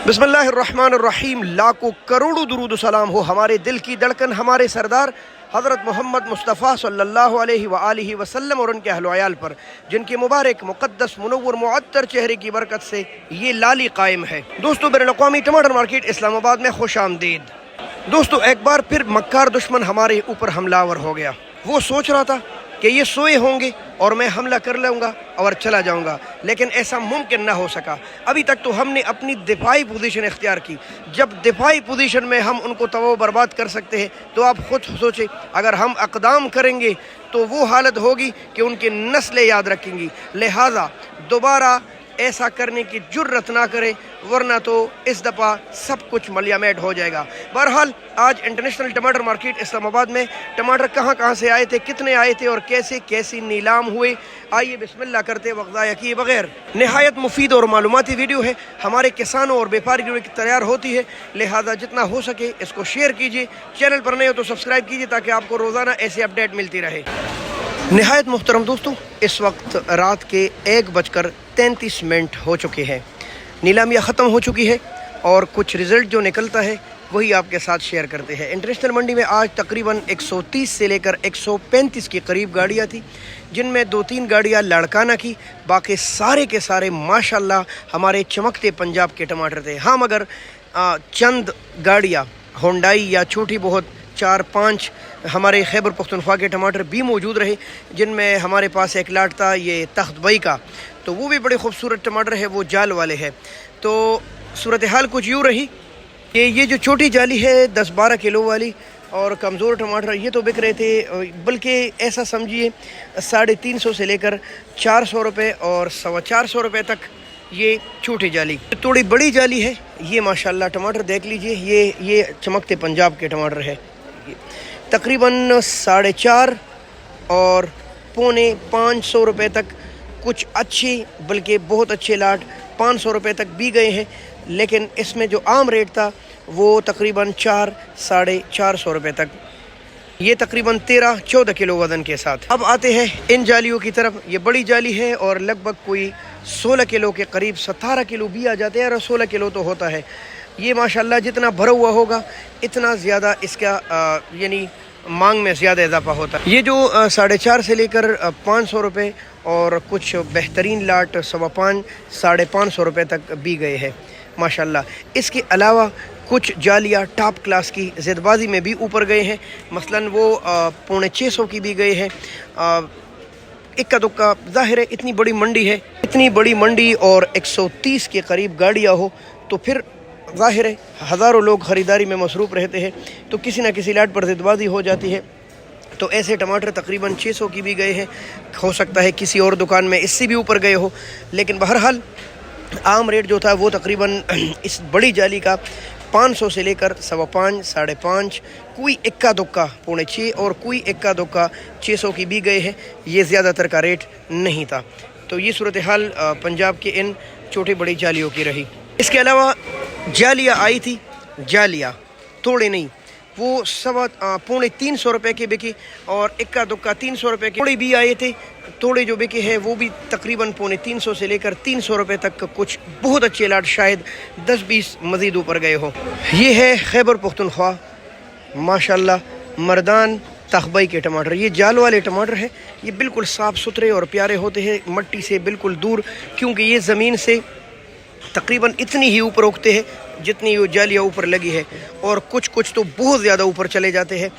बिस्मिल्लाहिर्रहमानिर्रहीम। लाखों करोड़ों दुरूद सलाम हो हमारे दिल की धड़कन, हमारे सरदार हज़रत मोहम्मद मुस्तफ़ा सल्लल्लाहु अलैहि वआलिहि वसल्लम और उनके अहल व अयाल पर, जिनके मुबारक मुक़द्दस मुनव्वर मुअत्तर चेहरे की बरकत से ये लाली कायम है। दोस्तों, बैनुल-अक़वामी टमाटर मार्केट इस्लामाबाद में खुश आमदीद। दोस्तों, एक बार फिर मक्कार दुश्मन हमारे ऊपर हमलावर हो गया। वो सोच रहा था कि ये सोए होंगे और मैं हमला कर लूँगा और चला जाऊँगा, लेकिन ऐसा मुमकिन ना हो सका। अभी तक तो हमने अपनी दिफाई पोजीशन इख्तियार की। जब दिफाई पोजीशन में हम उनको तबाह बर्बाद कर सकते हैं, तो आप खुद सोचें अगर हम अक़दाम करेंगे तो वो हालत होगी कि उनकी नस्लें याद रखेंगी। लिहाजा दोबारा ऐसा करने की जुर्रत ना करें, वरना तो इस दफ़ा सब कुछ मलियामेट हो जाएगा। बहरहाल, आज इंटरनेशनल टमाटर मार्केट इस्लामाबाद में टमाटर कहाँ कहाँ से आए थे, कितने आए थे और कैसे कैसी नीलाम हुए, आइए बिस्मिल्लाह करते वक्त ज़ाया किए बगैर। नहायत मुफीद और मालूमाती वीडियो है, हमारे किसानों और व्यापारियों की तैयार होती है। लिहाजा जितना हो सके इसको शेयर कीजिए। चैनल पर नए हो तो सब्सक्राइब कीजिए ताकि आपको रोज़ाना ऐसी अपडेट मिलती रहे। नहायत मुहतरम दोस्तों, इस वक्त रात के 1:33 हो चुके हैं। नीलामियाँ ख़त्म हो चुकी है और कुछ रिज़ल्ट जो निकलता है वही आपके साथ शेयर करते हैं। इंटरनेशनल मंडी में आज तकरीबन 130 से लेकर 135 के करीब गाड़ियाँ थी, जिनमें 2-3 गाड़ियाँ लाड़काना की, बाकी सारे के सारे माशाल्लाह हमारे चमकते पंजाब के टमाटर थे। हाँ, मगर चंद गाड़ियाँ होंडाई या छोटी बहुत 4-5 हमारे खैबर पख्तूनख्वा के टमाटर भी मौजूद रहे, जिनमें हमारे पास एक लाट था ये तख्त बई का, तो वो भी बड़े खूबसूरत टमाटर है, वो जाल वाले हैं। तो सूरत हाल कुछ यूँ रही कि ये जो छोटी जाली है 10-12 किलो वाली और कमज़ोर टमाटर ये तो बिक रहे थे, बल्कि ऐसा समझिए 350 से लेकर 400 रुपये और 425 रुपये तक ये छोटी जाली। थोड़ी बड़ी जाली है ये, माशाल्लाह टमाटर देख लीजिए, ये चमकते पंजाब के टमाटर है। तकरीबन 4.5 और 4.25 रुपये तक कुछ अच्छी, बल्कि बहुत अच्छे लाट 500 रुपये तक भी गए हैं, लेकिन इसमें जो आम रेट था वो तकरीबन 4-4.5 रुपये तक, ये तकरीबन 13-14 किलो वज़न के साथ। अब आते हैं इन जालियों की तरफ। ये बड़ी जाली है और लगभग कोई 16 किलो के करीब, 17 किलो भी आ जाते हैं और 16 किलो तो होता है। ये माशाल्लाह जितना भरा हुआ होगा इतना ज़्यादा इसका यानी मांग में ज़्यादा इजाफा होता है। ये जो 4.5 से लेकर 500 रुपये और कुछ बेहतरीन लाट 5.25-5.5 रुपये तक भी गए हैं माशाल्लाह। इसके अलावा कुछ जालियाँ टॉप क्लास की ज़िदबाजी में भी ऊपर गए हैं, मसलन वो 650 की भी गए हैं। इक्का दुक्का, ज़ाहिर है इतनी बड़ी मंडी है, इतनी बड़ी मंडी और 130 के करीब गाड़ियाँ हो तो फिर ज़ाहिर है हज़ारों लोग ख़रीदारी में मसरूफ़ रहते हैं, तो किसी न किसी लाट पर ज़िदबाजी हो जाती है। तो ऐसे टमाटर तकरीबन 600 की भी गए हैं, हो सकता है किसी और दुकान में इससे भी ऊपर गए हो, लेकिन बहरहाल आम रेट जो था वो तकरीबन इस बड़ी जाली का 500 से लेकर 5.25, 5.5, कोई इक्का दुक्का 6.25 और कोई इक्का दुक्का 600 की भी गए हैं। ये ज़्यादातर का रेट नहीं था। तो ये सूरत हाल पंजाब के इन छोटी बड़ी जालियों की रही। इसके अलावा जालियाँ आई थी, जालियाँ थोड़े नहीं, वो 350 रुपये के बिकी और इक्का दुक्का 300 रुपये के थोड़े भी आए थे। थोड़े जो बिके हैं वो भी तकरीबन 350 से लेकर 300 रुपये तक, कुछ बहुत अच्छे लाट शायद 10-20 मज़ीद ऊपर गए हो। ये है खैबर पख्तूनख्वा माशाल्लाह मर्दान तख्बई के टमाटर। ये जाल वाले टमाटर हैं, ये बिल्कुल साफ़ सुथरे और प्यारे होते हैं, मट्टी से बिल्कुल दूर, क्योंकि ये ज़मीन से तकरीबन इतनी ही ऊपर उगते हैं जितनी वो जालियाँ ऊपर लगी है, और कुछ तो बहुत ज़्यादा ऊपर चले जाते हैं।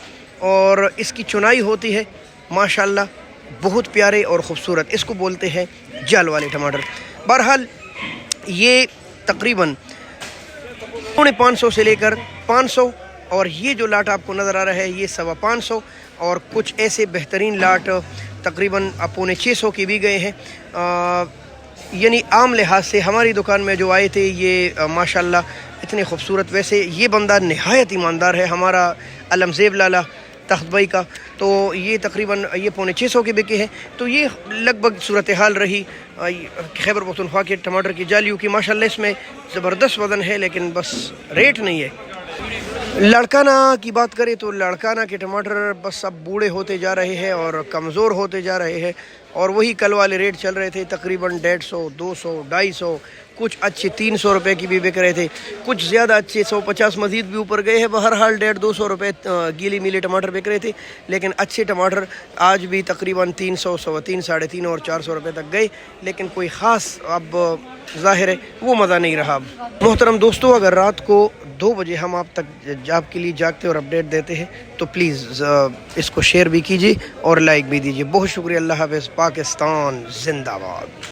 और इसकी चुनाई होती है माशाल्लाह, बहुत प्यारे और ख़ूबसूरत, इसको बोलते हैं जाल वाले टमाटर। बहरहाल ये तकरीबन 550 से लेकर 500, और ये जो लाट आपको नज़र आ रहा है ये 525 और कुछ ऐसे बेहतरीन लाट तकरीबन 650 की भी गए हैं। यानी आम लिहाज से हमारी दुकान में जो आए थे ये माशाल्लाह इतने खूबसूरत। वैसे ये बंदा नहायत ईमानदार है, हमारा अलमज़ेब लाला तख्त बई का, तो ये तकरीबन ये 650 के बिके हैं। तो ये लगभग सूरत हाल रही खैबर पख्तूनख्वा के टमाटर की जालियों की। माशाल्लाह इसमें ज़बरदस्त वज़न है, लेकिन बस रेट नहीं है। लड़काना की बात करें तो लड़काना के टमाटर बस अब बूढ़े होते जा रहे हैं और कमज़ोर होते जा रहे हैं, और वही कल वाले रेट चल रहे थे तकरीबन 150, 200, 250, کچھ اچھے 300 روپے کی بھی بک رہے تھے, کچھ زیادہ اچھے 150 مزید بھی اوپر گئے ہیں. بہرحال 150-200 روپے گیلی میلی ٹماٹر بک رہے تھے, لیکن اچھے ٹماٹر آج بھی تقریباً 300, 300, 350 اور 400 روپے تک گئے, لیکن کوئی خاص اب ظاہر ہے وہ مزہ نہیں رہا. محترم دوستو, اگر رات کو 2 بجے ہم آپ کے لیے جاگتے اور اپڈیٹ دیتے ہیں تو پلیز اس کو شیئر بھی کیجیے اور لائک بھی دیجیے. بہت شکریہ. اللہ حافظ. پاکستان زندہ باد.